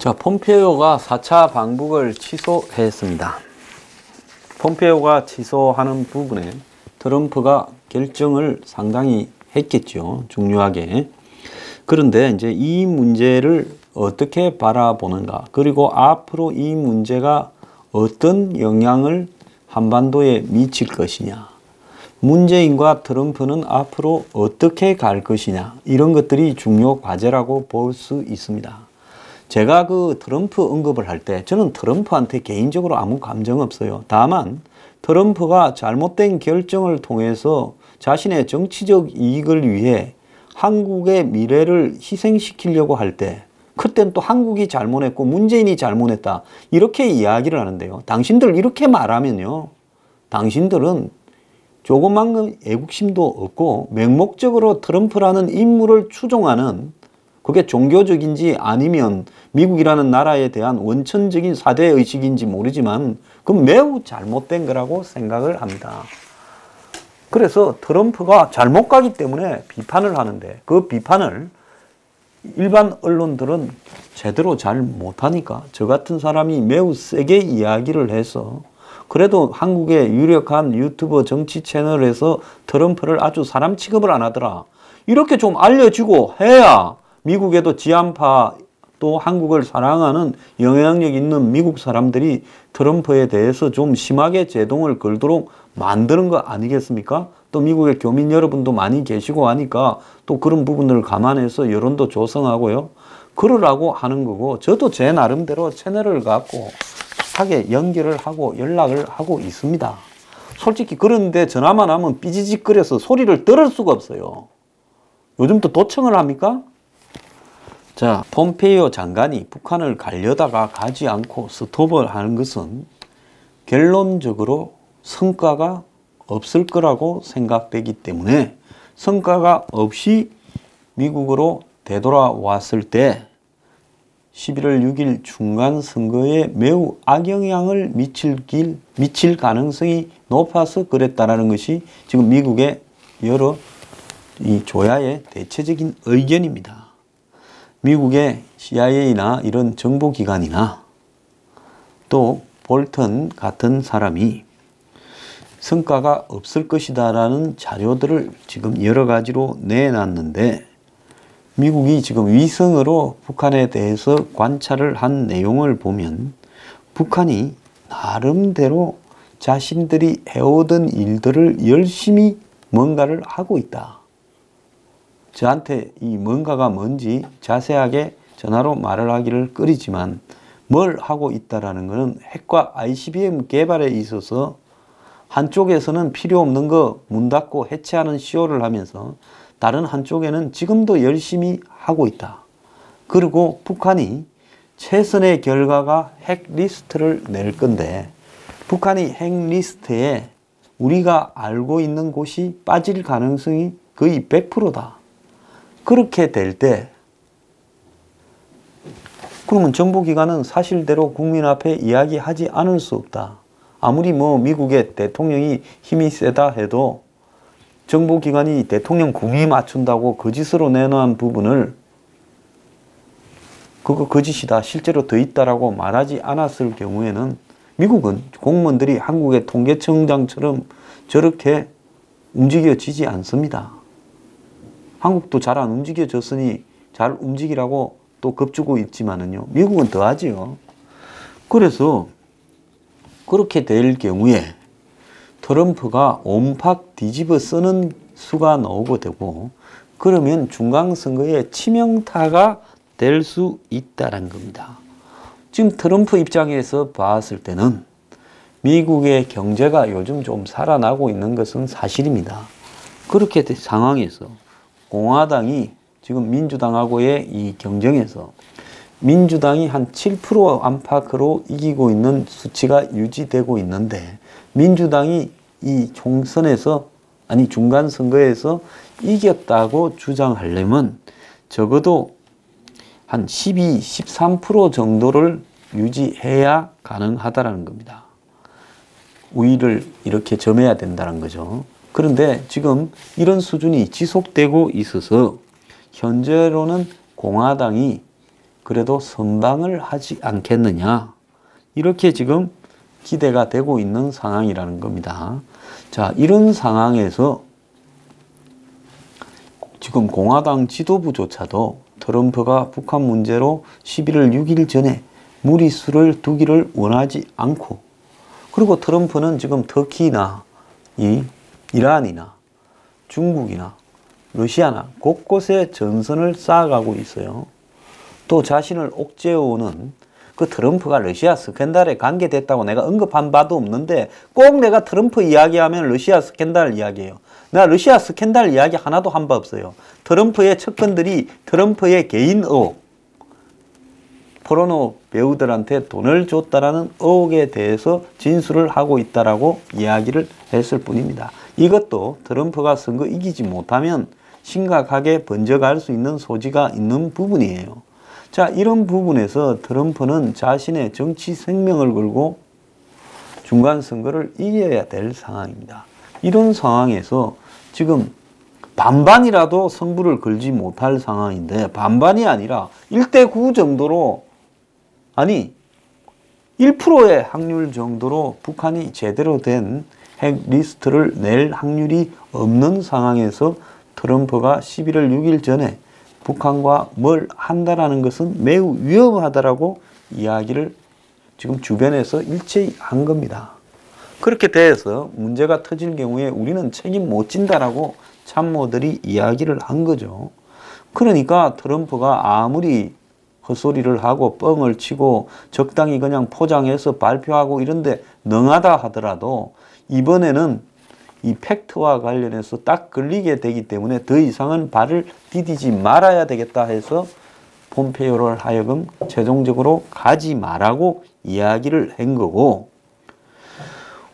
자, 폼페이오가 4차 방북을 취소했습니다. 폼페이오가 취소하는 부분에 트럼프가 결정을 상당히 했겠죠. 중요하게. 그런데 이제 이 문제를 어떻게 바라보는가, 그리고 앞으로 이 문제가 어떤 영향을 한반도에 미칠 것이냐, 문재인과 트럼프는 앞으로 어떻게 갈 것이냐, 이런 것들이 중요 과제라고 볼 수 있습니다. 제가 그 트럼프 언급을 할 때 저는 트럼프한테 개인적으로 아무 감정 없어요. 다만 트럼프가 잘못된 결정을 통해서 자신의 정치적 이익을 위해 한국의 미래를 희생시키려고 할 때, 그땐 또 한국이 잘못했고 문재인이 잘못했다, 이렇게 이야기를 하는데요. 당신들 이렇게 말하면요, 당신들은 조그만 애국심도 없고 맹목적으로 트럼프라는 인물을 추종하는, 그게 종교적인지 아니면 미국이라는 나라에 대한 원천적인 사대의식인지 모르지만 그건 매우 잘못된 거라고 생각을 합니다. 그래서 트럼프가 잘못 가기 때문에 비판을 하는데, 그 비판을 일반 언론들은 제대로 잘 못하니까 저 같은 사람이 매우 세게 이야기를 해서, 그래도 한국의 유력한 유튜버 정치 채널에서 트럼프를 아주 사람 취급을 안 하더라, 이렇게 좀 알려주고 해야 미국에도 지한파, 또 한국을 사랑하는 영향력 있는 미국 사람들이 트럼프에 대해서 좀 심하게 제동을 걸도록 만드는 거 아니겠습니까? 또 미국의 교민 여러분도 많이 계시고 하니까 또 그런 부분을 감안해서 여론도 조성하고요, 그러라고 하는 거고, 저도 제 나름대로 채널을 갖고 하게 연결을 하고 연락을 하고 있습니다. 솔직히 그런데 전화만 하면 삐지직거려서 소리를 들을 수가 없어요. 요즘 또 도청을 합니까? 자, 폼페이오 장관이 북한을 가려다가 가지 않고 스톱을 하는 것은 결론적으로 성과가 없을 거라고 생각되기 때문에, 성과가 없이 미국으로 되돌아왔을 때 11월 6일 중간선거에 매우 악영향을 미칠 가능성이 높아서 그랬다라는 것이 지금 미국의 여러 이 조야의 대체적인 의견입니다. 미국의 CIA나 이런 정보기관이나 또 볼턴 같은 사람이 성과가 없을 것이다 라는 자료들을 지금 여러 가지로 내놨는데, 미국이 지금 위성으로 북한에 대해서 관찰을 한 내용을 보면 북한이 나름대로 자신들이 해오던 일들을 열심히 뭔가를 하고 있다. 저한테 이 뭔가가 뭔지 자세하게 전화로 말을 하기를 꺼리지만, 뭘 하고 있다라는 것은 핵과 ICBM 개발에 있어서 한쪽에서는 필요 없는 거 문 닫고 해체하는 시효를 하면서 다른 한쪽에는 지금도 열심히 하고 있다. 그리고 북한이 최선의 결과가 핵 리스트를 낼 건데, 북한이 핵 리스트에 우리가 알고 있는 곳이 빠질 가능성이 거의 100%다. 그렇게 될 때 그러면 정보기관은 사실대로 국민 앞에 이야기하지 않을 수 없다. 아무리 뭐 미국의 대통령이 힘이 세다 해도 정보기관이 대통령 궁이 맞춘다고 거짓으로 내놓은 부분을 그거 거짓이다, 실제로 더 있다라고 말하지 않았을 경우에는 미국은 공무원들이 한국의 통계청장처럼 저렇게 움직여지지 않습니다. 한국도 잘 안 움직여졌으니 잘 움직이라고 또 겁주고 있지만은요, 미국은 더 하지요. 그래서 그렇게 될 경우에 트럼프가 온팍 뒤집어 쓰는 수가 나오게 되고, 그러면 중간선거에 치명타가 될 수 있다는 겁니다. 지금 트럼프 입장에서 봤을 때는 미국의 경제가 요즘 좀 살아나고 있는 것은 사실입니다. 그렇게 된 상황에서 공화당이 지금 민주당하고의 이 경쟁에서 민주당이 한 7% 안팎으로 이기고 있는 수치가 유지되고 있는데, 민주당이 이 총선에서, 아니 중간선거에서 이겼다고 주장하려면 적어도 한 12, 13% 정도를 유지해야 가능하다는 겁니다. 우위를 이렇게 점해야 된다는 거죠. 그런데 지금 이런 수준이 지속되고 있어서 현재로는 공화당이 그래도 선방을 하지 않겠느냐. 이렇게 지금 기대가 되고 있는 상황이라는 겁니다. 자, 이런 상황에서 지금 공화당 지도부조차도 트럼프가 북한 문제로 11월 6일 전에 무리수를 두기를 원하지 않고, 그리고 트럼프는 지금 터키나 이란이나 중국이나 러시아나 곳곳에 전선을 쌓아가고 있어요. 또 자신을 옥죄어오는 그 트럼프가 러시아 스캔들에 관계됐다고 내가 언급한 바도 없는데 꼭 내가 트럼프 이야기하면 러시아 스캔들 이야기해요. 내가 러시아 스캔들 이야기 하나도 한 바 없어요. 트럼프의 측근들이 트럼프의 개인 의혹, 포르노 배우들한테 돈을 줬다라는 의혹에 대해서 진술을 하고 있다라고 이야기를 했을 뿐입니다. 이것도 트럼프가 선거 이기지 못하면 심각하게 번져갈 수 있는 소지가 있는 부분이에요. 자, 이런 부분에서 트럼프는 자신의 정치 생명을 걸고 중간선거를 이겨야 될 상황입니다. 이런 상황에서 지금 반반이라도 승부를 걸지 못할 상황인데, 반반이 아니라 1대9 정도로, 아니 1%의 확률 정도로 북한이 제대로 된 핵 리스트를 낼 확률이 없는 상황에서 트럼프가 11월 6일 전에 북한과 뭘 한다라는 것은 매우 위험하다라고 이야기를 지금 주변에서 일체히 한 겁니다. 그렇게 돼서 문제가 터질 경우에 우리는 책임 못 진다라고 참모들이 이야기를 한 거죠. 그러니까 트럼프가 아무리 헛소리를 하고 뻥을 치고 적당히 그냥 포장해서 발표하고 이런데 능하다 하더라도 이번에는 이 팩트와 관련해서 딱 걸리게 되기 때문에 더 이상은 발을 디디지 말아야 되겠다 해서 폼페이오를 하여금 최종적으로 가지 말라고 이야기를 한 거고,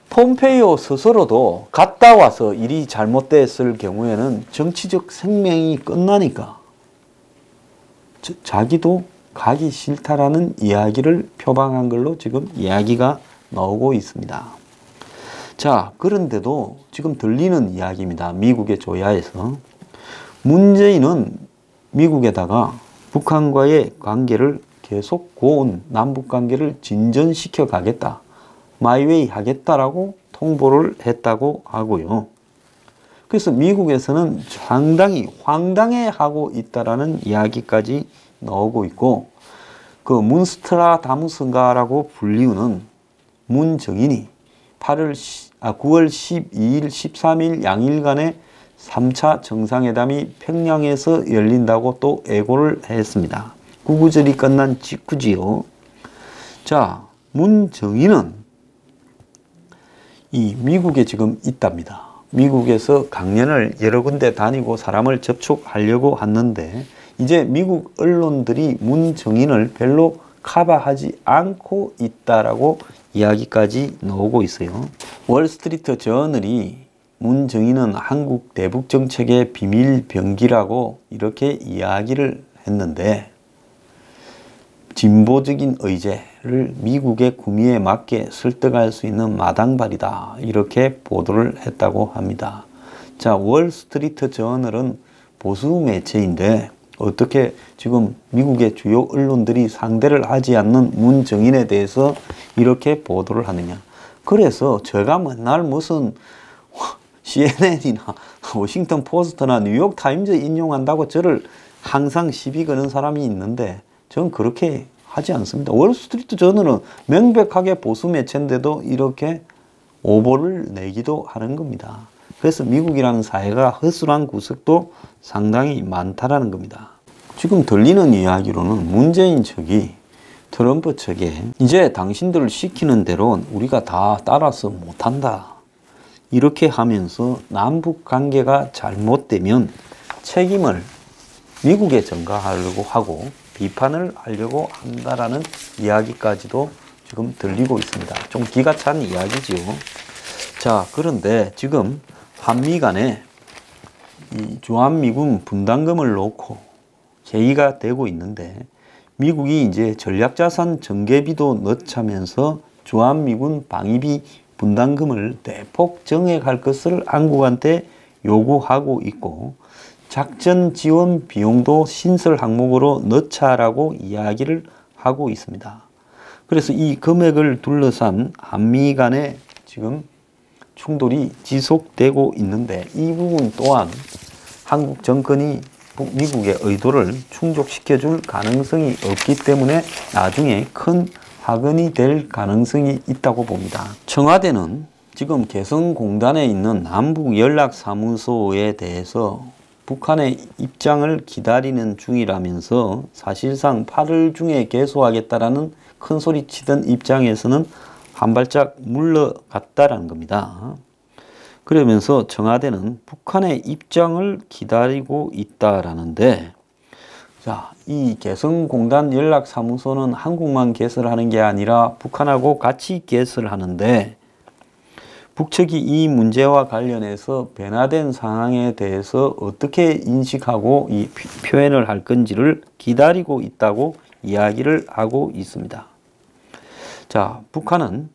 폼페이오 스스로도 갔다 와서 일이 잘못됐을 경우에는 정치적 생명이 끝나니까 자기도 가기 싫다라는 이야기를 표방한 걸로 지금 이야기가 나오고 있습니다. 자, 그런데도 지금 들리는 이야기입니다. 미국의 조야에서 문재인은 미국에다가 북한과의 관계를 계속 고운 남북관계를 진전시켜 가겠다, 마이웨이 하겠다라고 통보를 했다고 하고요. 그래서 미국에서는 상당히 황당해하고 있다라는 이야기까지 나오고 있고, 그 문스트라다무스가라고 불리우는 문정인이 9월 12일, 13일 양일간의 3차 정상회담이 평양에서 열린다고 또 예고를 했습니다. 구구절이 끝난 직후지요. 자, 문정인은 이 미국에 지금 있답니다. 미국에서 강연을 여러 군데 다니고 사람을 접촉하려고 했는데 이제 미국 언론들이 문정인을 별로 커버하지 않고 있다라고 이야기까지 나오고 있어요. 월스트리트 저널이 문정인은 한국 대북 정책의 비밀 병기라고 이렇게 이야기를 했는데, 진보적인 의제를 미국의 구미에 맞게 설득할 수 있는 마당발이다, 이렇게 보도를 했다고 합니다. 자, 월스트리트 저널은 보수 매체인데 어떻게 지금 미국의 주요 언론들이 상대를 하지 않는 문정인에 대해서 이렇게 보도를 하느냐. 그래서 제가 맨날 무슨 CNN이나 워싱턴 포스트나 뉴욕 타임즈 인용한다고 저를 항상 시비 거는 사람이 있는데 저는 그렇게 하지 않습니다. 월스트리트 저널은 명백하게 보수 매체인데도 이렇게 오보를 내기도 하는 겁니다. 그래서 미국이라는 사회가 허술한 구석도 상당히 많다라는 겁니다. 지금 들리는 이야기로는 문재인 측이 트럼프 측에 이제 당신들을 시키는 대로 우리가 다 따라서 못한다, 이렇게 하면서 남북 관계가 잘못되면 책임을 미국에 전가하려고 하고 비판을 하려고 한다라는 이야기까지도 지금 들리고 있습니다. 좀 기가 찬 이야기지요. 자, 그런데 지금 한미 간에 이 주한미군 분담금을 놓고 회의가 되고 있는데, 미국이 이제 전략자산 전개비도 넣자면서 주한미군 방위비 분담금을 대폭 정액할 것을 한국한테 요구하고 있고, 작전 지원 비용도 신설 항목으로 넣자라고 이야기를 하고 있습니다. 그래서 이 금액을 둘러싼 한미 간의 지금 충돌이 지속되고 있는데 이 부분 또한 한국 정권이 미국의 의도를 충족시켜줄 가능성이 없기 때문에 나중에 큰 화근이 될 가능성이 있다고 봅니다. 청와대는 지금 개성공단에 있는 남북연락사무소에 대해서 북한의 입장을 기다리는 중이라면서 사실상 8월 중에 개소하겠다라는 큰 소리 치던 입장에서는 한 발짝 물러갔다라는 겁니다. 그러면서 청와대는 북한의 입장을 기다리고 있다라는데, 자, 이 개성공단 연락사무소는 한국만 개설하는 게 아니라 북한하고 같이 개설하는데 북측이 이 문제와 관련해서 변화된 상황에 대해서 어떻게 인식하고 이 표현을 할 건지를 기다리고 있다고 이야기를 하고 있습니다. 자, 북한은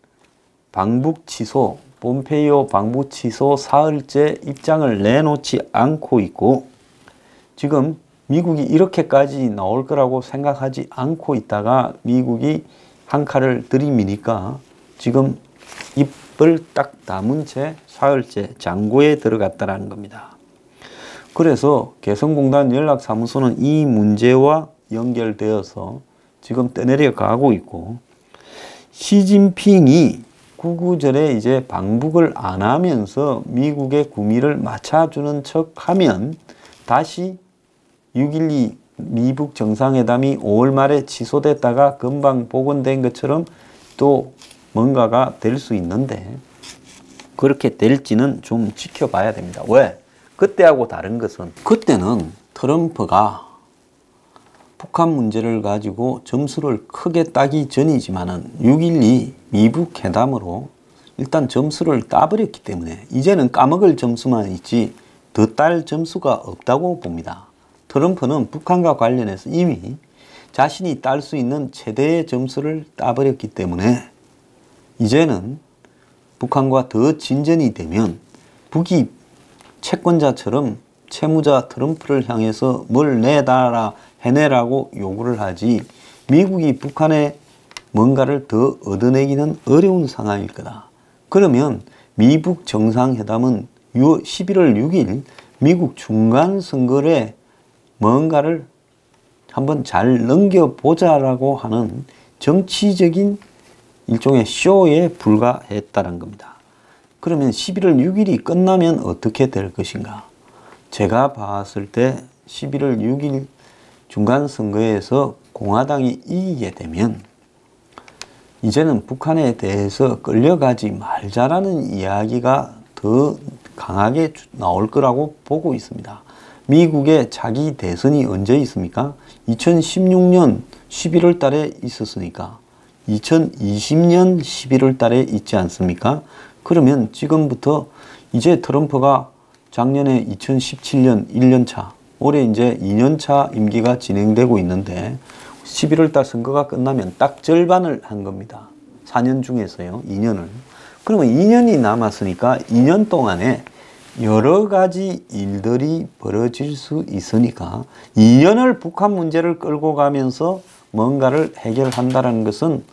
방북 취소, 폼페이오 방북 취소 사흘째 입장을 내놓지 않고 있고 지금 미국이 이렇게까지 나올 거라고 생각하지 않고 있다가 미국이 한 칼을 들이미니까 지금 입을 딱 다문 채 사흘째 장고에 들어갔다는 겁니다. 그래서 개성공단 연락사무소는 이 문제와 연결되어서 지금 떠내려 가고 있고 시진핑이 구구절에 이제 방북을 안 하면서 미국의 구미를 맞춰주는 척 하면 다시 6.12 미북 정상회담이 5월 말에 취소됐다가 금방 복원된 것처럼 또 뭔가가 될 수 있는데 그렇게 될지는 좀 지켜봐야 됩니다. 왜? 그때하고 다른 것은 그때는 트럼프가 북한 문제를 가지고 점수를 크게 따기 전이지만은 6.12 미북 회담으로 일단 점수를 따버렸기 때문에 이제는 까먹을 점수만 있지 더 딸 점수가 없다고 봅니다. 트럼프는 북한과 관련해서 이미 자신이 딸 수 있는 최대의 점수를 따버렸기 때문에 이제는 북한과 더 진전이 되면 북이 채권자처럼 채무자 트럼프를 향해서 뭘 내달라 해내라고 요구를 하지 미국이 북한에 뭔가를 더 얻어내기는 어려운 상황일 거다. 그러면 미북 정상회담은 11월 6일 미국 중간선거에 뭔가를 한번 잘 넘겨보자라고 하는 정치적인 일종의 쇼에 불과했다는 겁니다. 그러면 11월 6일이 끝나면 어떻게 될 것인가? 제가 봤을 때 11월 6일 중간선거에서 공화당이 이기게 되면 이제는 북한에 대해서 끌려가지 말자라는 이야기가 더 강하게 나올 거라고 보고 있습니다. 미국의 자기 대선이 언제 있습니까? 2016년 11월 달에 있었으니까 2020년 11월 달에 있지 않습니까? 그러면 지금부터 이제 트럼프가 작년에 2017년 1년차, 올해 이제 2년차 임기가 진행되고 있는데 11월 달 선거가 끝나면 딱 절반을 한 겁니다. 4년 중에서요, 2년을. 그러면 2년이 남았으니까 2년 동안에 여러 가지 일들이 벌어질 수 있으니까 2년을 북한 문제를 끌고 가면서 뭔가를 해결한다는 것은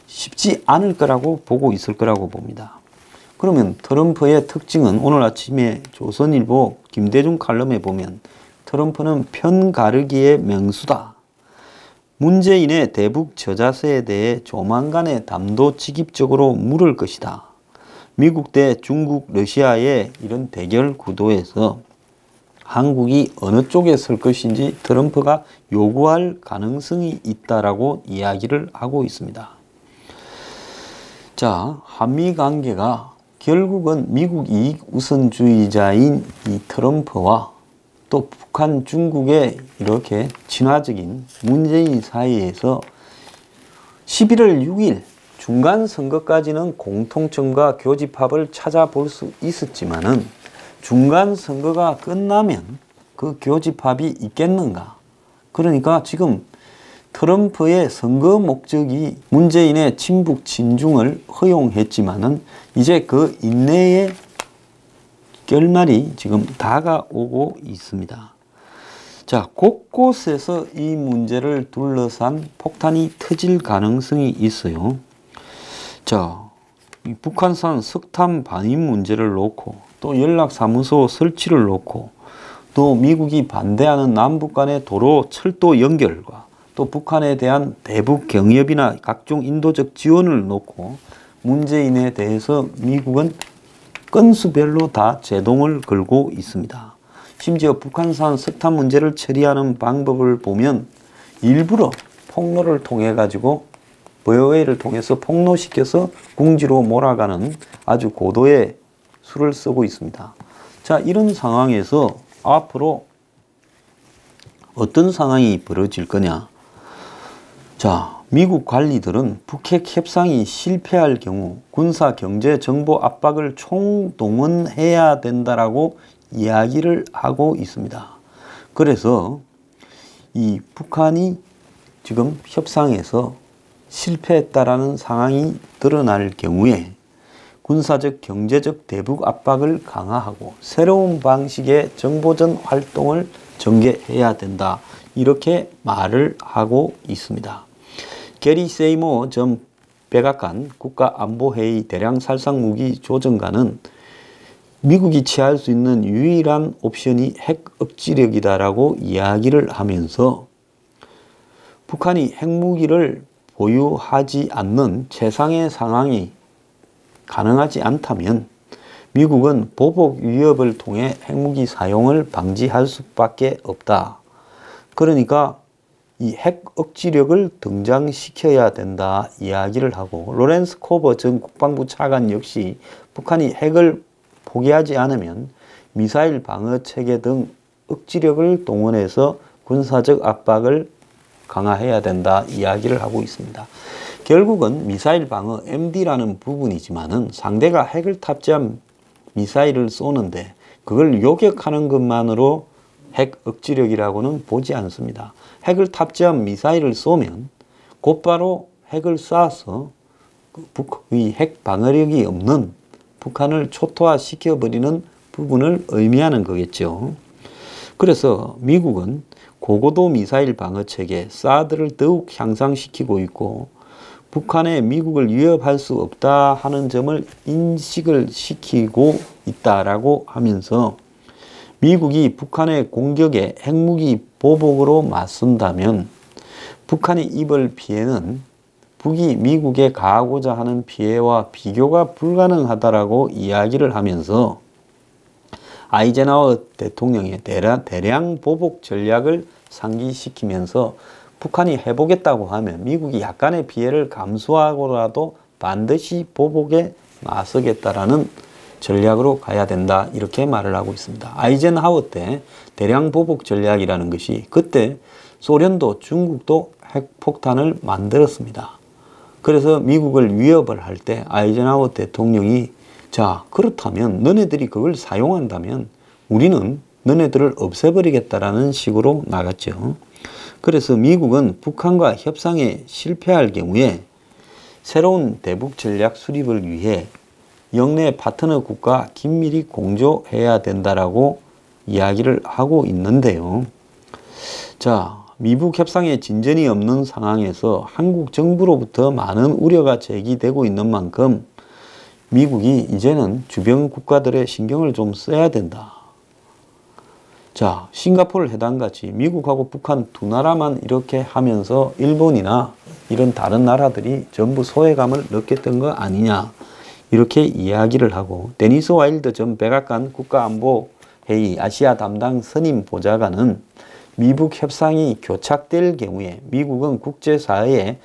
쉽지 않을 거라고 보고 있을 거라고 봅니다. 그러면 트럼프의 특징은 오늘 아침에 조선일보 김대중 칼럼에 보면 트럼프는 편 가르기의 명수다. 문재인의 대북 저자세에 대해 조만간에 담도직입적으로 물을 것이다. 미국 대 중국, 러시아의 이런 대결 구도에서 한국이 어느 쪽에 설 것인지 트럼프가 요구할 가능성이 있다라고 이야기를 하고 있습니다. 자, 한미 관계가 결국은 미국 이익 우선주의자인 이 트럼프와 또 북한, 중국의 이렇게 친화적인 문재인 사이에서 11월 6일 중간선거까지는 공통점과 교집합을 찾아볼 수 있었지만은 중간선거가 끝나면 그 교집합이 있겠는가? 그러니까 지금 트럼프의 선거 목적이 문재인의 친북 친중을 허용했지만은 이제 그 인내의 결말이 지금 다가오고 있습니다. 자, 곳곳에서 이 문제를 둘러싼 폭탄이 터질 가능성이 있어요. 자, 이 북한산 석탄 반입 문제를 놓고 또 연락사무소 설치를 놓고 또 미국이 반대하는 남북 간의 도로 철도 연결과 또 북한에 대한 대북 경협이나 각종 인도적 지원을 놓고 문재인에 대해서 미국은 건수별로 다 제동을 걸고 있습니다. 심지어 북한산 석탄 문제를 처리하는 방법을 보면 일부러 폭로를 통해 가지고 보여웨이를 통해서 폭로시켜서 궁지로 몰아가는 아주 고도의 수를 쓰고 있습니다. 자, 이런 상황에서 앞으로 어떤 상황이 벌어질 거냐. 자, 미국 관리들은 북핵 협상이 실패할 경우 군사 경제 정보 압박을 총동원해야 된다라고 이야기를 하고 있습니다. 그래서 이 북한이 지금 협상에서 실패했다라는 상황이 드러날 경우에 군사적 경제적 대북 압박을 강화하고 새로운 방식의 정보전 활동을 전개해야 된다. 이렇게 말을 하고 있습니다. 게리 세이모 전 백악관 국가안보회의 대량살상무기 조정관은 미국이 취할 수 있는 유일한 옵션이 핵 억지력이다라고 이야기를 하면서 북한이 핵무기를 보유하지 않는 최상의 상황이 가능하지 않다면 미국은 보복 위협을 통해 핵무기 사용을 방지할 수밖에 없다. 그러니까 이 핵 억지력을 등장시켜야 된다 이야기를 하고, 로렌스 코버 전 국방부 차관 역시 북한이 핵을 포기하지 않으면 미사일 방어 체계 등 억지력을 동원해서 군사적 압박을 강화해야 된다 이야기를 하고 있습니다. 결국은 미사일 방어 MD라는 부분이지만은 상대가 핵을 탑재한 미사일을 쏘는데 그걸 요격하는 것만으로 핵 억지력이라고는 보지 않습니다. 핵을 탑재한 미사일을 쏘면 곧바로 핵을 쏴서 이 핵 방어력이 없는 북한을 초토화시켜버리는 부분을 의미하는 거겠죠. 그래서 미국은 고고도 미사일 방어체계 사드를 더욱 향상시키고 있고 북한에 미국을 위협할 수 없다 하는 점을 인식을 시키고 있다라고 하면서 미국이 북한의 공격에 핵무기 보복으로 맞선다면 북한이 입을 피해는 북이 미국에 가하고자 하는 피해와 비교가 불가능하다라고 이야기를 하면서 아이젠하워 대통령의 대량 보복 전략을 상기시키면서 북한이 해보겠다고 하면 미국이 약간의 피해를 감수하고라도 반드시 보복에 나서겠다라는 전략으로 가야 된다 이렇게 말을 하고 있습니다. 아이젠하워 때 대량 보복 전략이라는 것이 그때 소련도 중국도 핵폭탄을 만들었습니다. 그래서 미국을 위협을 할 때 아이젠하워 대통령이 자, 그렇다면 너네들이 그걸 사용한다면 우리는 너네들을 없애버리겠다라는 식으로 나갔죠. 그래서 미국은 북한과 협상에 실패할 경우에 새로운 대북 전략 수립을 위해 영내 파트너 국가 긴밀히 공조해야 된다라고 이야기를 하고 있는데요. 자, 미북 협상에 진전이 없는 상황에서 한국 정부로부터 많은 우려가 제기되고 있는 만큼 미국이 이제는 주변 국가들의 신경을 좀 써야 된다. 자, 싱가포르 회담같이 미국하고 북한 두 나라만 이렇게 하면서 일본이나 이런 다른 나라들이 전부 소외감을 느꼈던 거 아니냐 이렇게 이야기를 하고, 데니스 와일드 전 백악관 국가안보회의 아시아 담당 선임 보좌관은 미북 협상이 교착될 경우에 미국은 국제사회에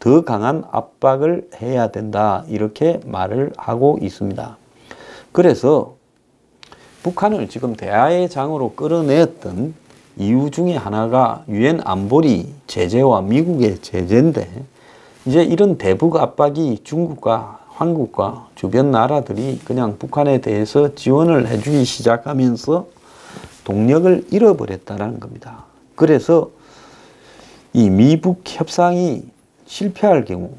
더 강한 압박을 해야 된다 이렇게 말을 하고 있습니다. 그래서 북한을 지금 대화의 장으로 끌어내었던 이유 중에 하나가 유엔 안보리 제재와 미국의 제재인데, 이제 이런 대북 압박이 중국과 한국과 주변 나라들이 그냥 북한에 대해서 지원을 해주기 시작하면서 동력을 잃어버렸다는 겁니다. 그래서 이 미북 협상이 실패할 경우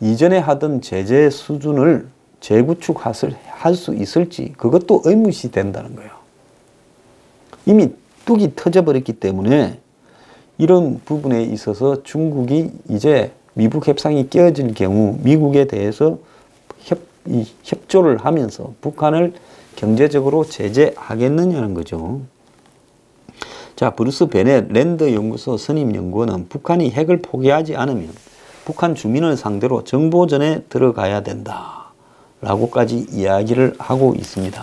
이전에 하던 제재 수준을 재구축할 수 있을지 그것도 의문시 된다는 거예요. 이미 뚝이 터져버렸기 때문에 이런 부분에 있어서 중국이 이제 미북 협상이 깨어질 경우 미국에 대해서 협조를 하면서 북한을 경제적으로 제재하겠느냐는 거죠. 자, 브루스 베넷 랜드 연구소 선임 연구원은 북한이 핵을 포기하지 않으면 북한 주민을 상대로 정보전에 들어가야 된다 라고까지 이야기를 하고 있습니다.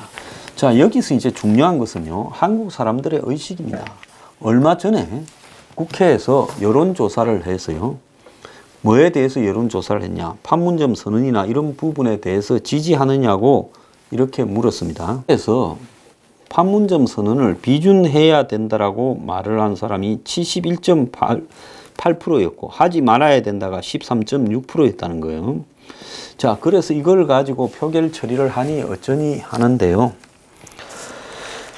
자, 여기서 이제 중요한 것은요, 한국 사람들의 의식입니다. 얼마 전에 국회에서 여론조사를 해서요, 뭐에 대해서 여론조사를 했냐, 판문점 선언이나 이런 부분에 대해서 지지하느냐고 이렇게 물었습니다. 그래서 판문점 선언을 비준해야 된다라고 말을 한 사람이 71.8%였고 하지 말아야 된다가 13.6%였다는 거예요. 자, 그래서 이걸 가지고 표결 처리를 하니 어쩌니 하는데요.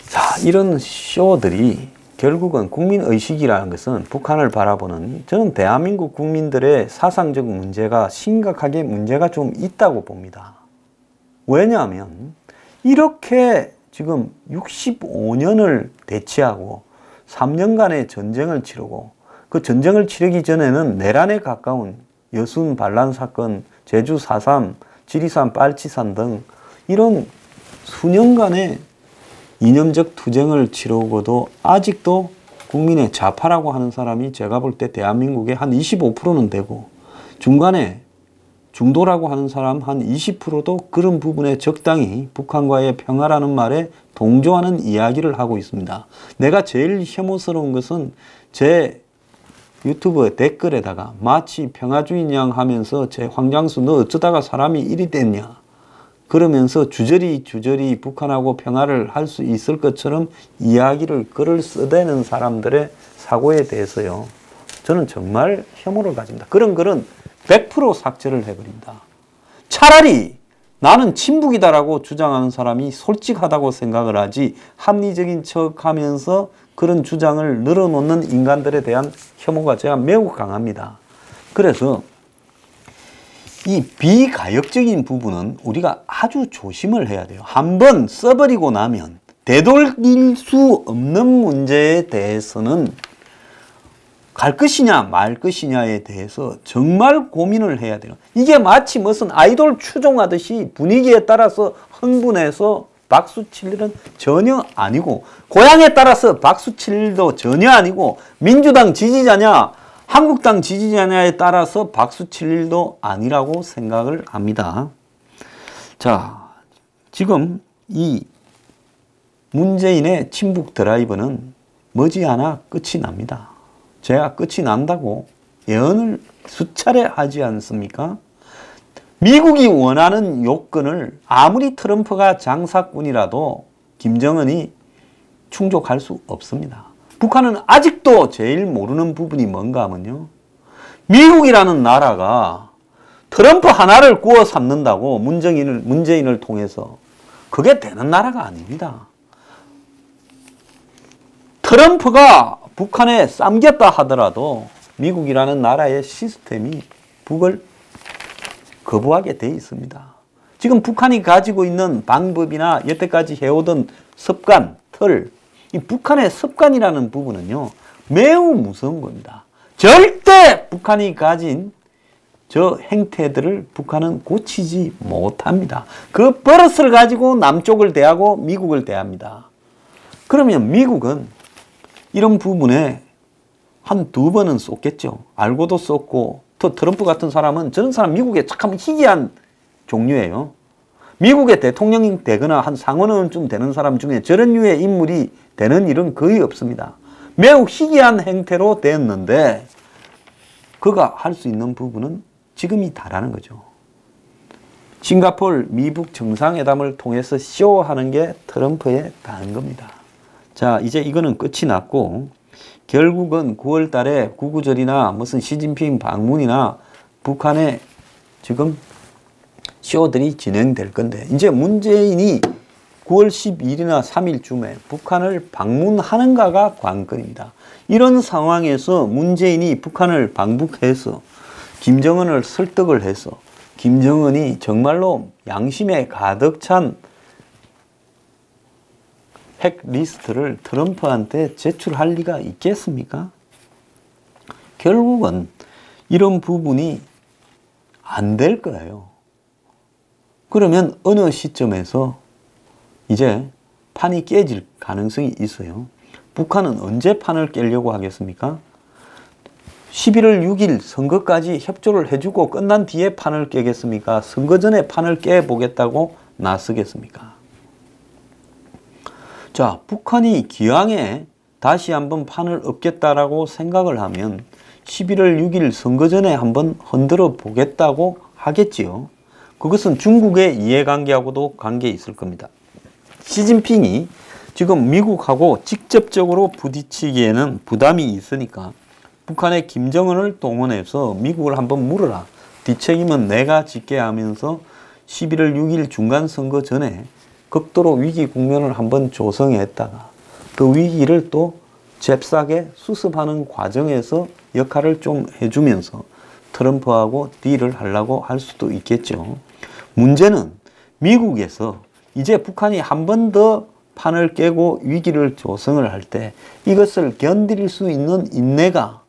자, 이런 쇼들이 결국은 국민의식이라는 것은 북한을 바라보는, 저는 대한민국 국민들의 사상적 문제가 심각하게 문제가 좀 있다고 봅니다. 왜냐하면 이렇게 지금 65년을 대치하고 3년간의 전쟁을 치르고 그 전쟁을 치르기 전에는 내란에 가까운 여순 반란 사건, 제주 4.3, 지리산 빨치산 등 이런 수년간의 이념적 투쟁을 치르고도 아직도 국민의 좌파라고 하는 사람이 제가 볼 때 대한민국에 한 25%는 되고 중간에 중도라고 하는 사람 한 20%도 그런 부분에 적당히 북한과의 평화라는 말에 동조하는 이야기를 하고 있습니다. 내가 제일 혐오스러운 것은 제 유튜브 댓글에다가 마치 평화주의인 양 하면서 제 황장수 너 어쩌다가 사람이 이리 됐냐 그러면서 주저리 북한하고 평화를 할 수 있을 것처럼 이야기를 글을 써대는 사람들의 사고에 대해서요, 저는 정말 혐오를 가집니다. 그런 글은 100% 삭제를 해버립니다. 차라리 나는 친북이다라고 주장하는 사람이 솔직하다고 생각을 하지 합리적인 척하면서 그런 주장을 늘어놓는 인간들에 대한 혐오가 제가 매우 강합니다. 그래서 이 비가역적인 부분은 우리가 아주 조심을 해야 돼요. 한번 써버리고 나면 되돌릴 수 없는 문제에 대해서는 갈 것이냐 말 것이냐에 대해서 정말 고민을 해야 돼요. 이게 마치 무슨 아이돌 추종하듯이 분위기에 따라서 흥분해서 박수 칠 일은 전혀 아니고, 고향에 따라서 박수 칠 일도 전혀 아니고, 민주당 지지자냐 한국당 지지자냐에 따라서 박수 칠 일도 아니라고 생각을 합니다. 자, 지금 이 문재인의 친북 드라이브는 머지않아 끝이 납니다. 제가 끝이 난다고 예언을 수차례 하지 않습니까? 미국이 원하는 요건을 아무리 트럼프가 장사꾼이라도 김정은이 충족할 수 없습니다. 북한은 아직도 제일 모르는 부분이 뭔가 하면요, 미국이라는 나라가 트럼프 하나를 구워 삼는다고 문재인을 통해서 그게 되는 나라가 아닙니다. 트럼프가 북한에 쌈겼다 하더라도 미국이라는 나라의 시스템이 북을 거부하게 돼 있습니다. 지금 북한이 가지고 있는 방법이나 여태까지 해오던 습관, 이 북한의 습관이라는 부분은요, 매우 무서운 겁니다. 절대 북한이 가진 저 행태들을 북한은 고치지 못합니다. 그 버릇을 가지고 남쪽을 대하고 미국을 대합니다. 그러면 미국은 이런 부분에 한 2번은 쏟겠죠. 알고도 쏟고, 또 트럼프 같은 사람은 저런 사람 미국에 참 희귀한 종류예요. 미국의 대통령이 되거나 한 상원의원쯤 되는 사람 중에 저런 류의 인물이 되는 일은 거의 없습니다. 매우 희귀한 행태로 되었는데 그가 할 수 있는 부분은 지금이 다라는 거죠. 싱가포르 미북 정상회담을 통해서 쇼하는 게 트럼프에 다른 겁니다. 자, 이제 이거는 끝이 났고, 결국은 9월 달에 구구절이나 무슨 시진핑 방문이나 북한에 지금 쇼들이 진행될 건데, 이제 문재인이 9월 12일이나 3일쯤에 북한을 방문하는가가 관건입니다. 이런 상황에서 문재인이 북한을 방북해서 김정은을 설득을 해서 김정은이 정말로 양심에 가득 찬 핵 리스트를 트럼프한테 제출할 리가 있겠습니까? 결국은 이런 부분이 안 될 거예요. 그러면 어느 시점에서 이제 판이 깨질 가능성이 있어요. 북한은 언제 판을 깨려고 하겠습니까? 11월 6일 선거까지 협조를 해주고 끝난 뒤에 판을 깨겠습니까? 선거 전에 판을 깨보겠다고 나서겠습니까? 자, 북한이 기왕에 다시 한번 판을 엎겠다라고 생각을 하면 11월 6일 선거 전에 한번 흔들어 보겠다고 하겠지요. 그것은 중국의 이해관계하고도 관계 있을 겁니다. 시진핑이 지금 미국하고 직접적으로 부딪히기에는 부담이 있으니까 북한의 김정은을 동원해서 미국을 한번 물어라. 뒷책임은 내가 짓게 하면서 11월 6일 중간선거 전에 극도로 위기 국면을 한번 조성했다가 그 위기를 또 잽싸게 수습하는 과정에서 역할을 좀 해주면서 트럼프하고 딜을 하려고 할 수도 있겠죠. 문제는 미국에서 이제 북한이 한 번 더 판을 깨고 위기를 조성을 할 때 이것을 견딜 수 있는 인내가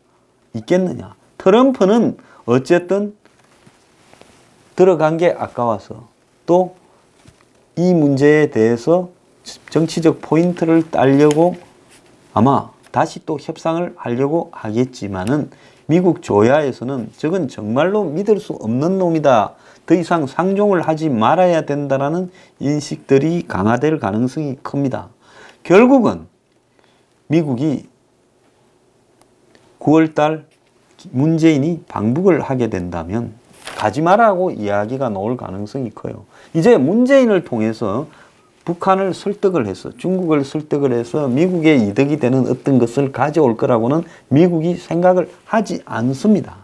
있겠느냐. 트럼프는 어쨌든 들어간 게 아까워서 또 이 문제에 대해서 정치적 포인트를 따려고 아마 다시 또 협상을 하려고 하겠지만은 미국 조야에서는 저건 정말로 믿을 수 없는 놈이다. 더 이상 상종을 하지 말아야 된다라는 인식들이 강화될 가능성이 큽니다. 결국은 미국이 9월달 문재인이 방북을 하게 된다면 가지 마라고 이야기가 나올 가능성이 커요. 이제 문재인을 통해서 북한을 설득을 해서 중국을 설득을 해서 미국의 이득이 되는 어떤 것을 가져올 거라고는 미국이 생각을 하지 않습니다.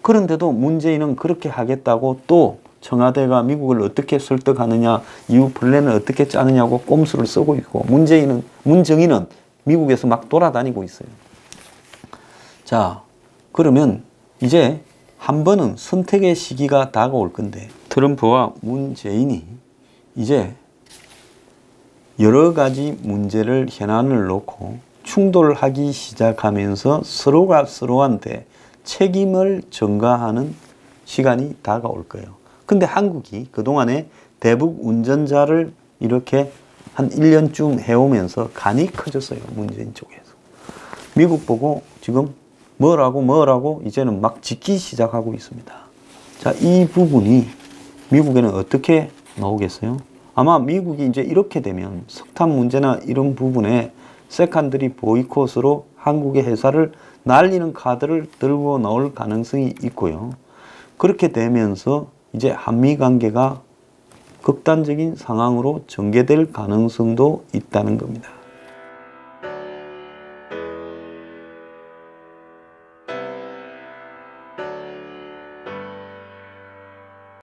그런데도 문재인은 그렇게 하겠다고 또 청와대가 미국을 어떻게 설득하느냐, 이후 플랜을 어떻게 짜느냐고 꼼수를 쓰고 있고 문정인은 미국에서 막 돌아다니고 있어요. 자, 그러면 이제 한 번은 선택의 시기가 다가올 건데 트럼프와 문재인이 이제 여러 가지 문제를 현안을 놓고 충돌하기 시작하면서 서로가 서로한테 책임을 전가하는 시간이 다가올 거예요. 근데 한국이 그동안에 대북 운전자를 이렇게 한 1년쯤 해오면서 간이 커졌어요. 문재인 쪽에서. 미국 보고 지금 뭐라고 이제는 막 짓기 시작하고 있습니다. 자, 이 부분이 미국에는 어떻게 나오겠어요? 아마 미국이 이제 이렇게 되면 석탄 문제나 이런 부분에 세컨드리 보이콧으로 한국의 회사를 날리는 카드를 들고 나올 가능성이 있고요. 그렇게 되면서 이제 한미 관계가 극단적인 상황으로 전개될 가능성도 있다는 겁니다.